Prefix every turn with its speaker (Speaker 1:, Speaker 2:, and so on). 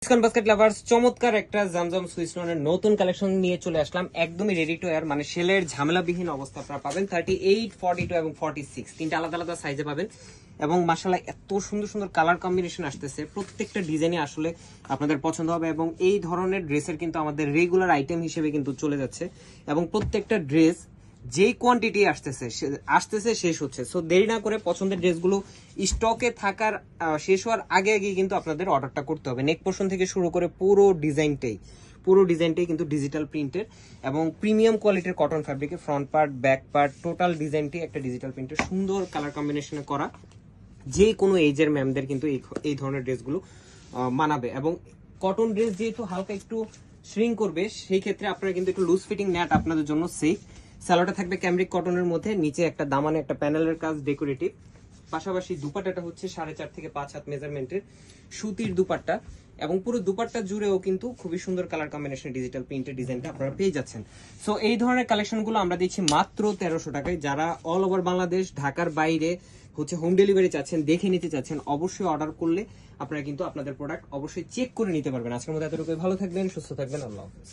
Speaker 1: Basket lovers চমৎকার একটা Zamzam Swiss লোনের নতুন কালেকশন নিয়ে চলে আসলাম, একদমই রেডি টু এয়ার, মানে সেলের ঝামেলাবিহীন অবস্থা আপনারা পাবেন। 38, 42 এবং 46 তিনটা আলাদা আলাদা সাইজে পাবেন। এবং মাশাআল্লাহ এত সুন্দর সুন্দর কালার কম্বিনেশন আসতেছে, প্রত্যেকটা ডিজাইনে আসলে আপনাদের পছন্দ হবে। এবং এই ধরনের ড্রেসের কিন্তু আমাদের রেগুলার আইটেম হিসেবে কিন্তু চলে যাচ্ছে, এবং প্রত্যেকটা ড্রেস যেই কোয়ান্টিটি আসতেছে শেষ হচ্ছে। সো দেরি না করে পছন্দের ড্রেসগুলো স্টকে থাকার শেষ হওয়ার আগে আগে কিন্তু আপনাদের অর্ডারটা করতে হবে। নেক পোর্শন থেকে শুরু করে পুরো ডিজাইনটাই কিন্তু ডিজিটাল প্রিন্টের এবং প্রিমিয়াম কোয়ালিটির কটন ফ্যাব্রিকে front part back part total ডিজাইনটি একটা ডিজিটাল প্রিন্টের সুন্দর কালার কম্বিনেশনে করা। যে কোনো এজের ম্যামদের কিন্তু এই ধরনের ড্রেসগুলো মানাবে। এবং কটন ড্রেস যেহেতু হালকা একটু শ্রিং করবে, সেই ক্ষেত্রে আপনারা কিন্তু একটু লুজ ফিটিং নেট আপনাদের জন্য সেফ। স্যালোটা থাকবে ক্যামরিক কটনের মধ্যে, নিচে একটা দামানে একটা প্যানেলের কাজ ডেকোরেটিভ। পাশাপাশি দুপাট্টাটা হচ্ছে 4.5 থেকে 5 হাত মেজারমেন্টের সুতির দুপাট্টা, এবং পুরো দুপাট্টা জুড়েও কিন্তু খুবই সুন্দর কালার কম্বিনেশন ডিজিটাল প্রিন্টের ডিজাইনটা আপনারা পেয়ে যাচ্ছেন। সো এই ধরনের কালেকশনগুলো আমরা দিচ্ছি মাত্র 1300 টাকায়। যারা অল ওভার বাংলাদেশ, ঢাকার বাইরে হচ্ছে হোম ডেলিভারি চাচ্ছেন, দেখে নিতে চাচ্ছেন, অবশ্যই অর্ডার করলে আপনারা কিন্তু আপনাদের প্রোডাক্ট অবশ্যই চেক করে নিতে পারবেন। আজকের মধ্যে এতটুকু, ভালো থাকবেন, সুস্থ থাকবেন, আল্লাহ হাফেজ।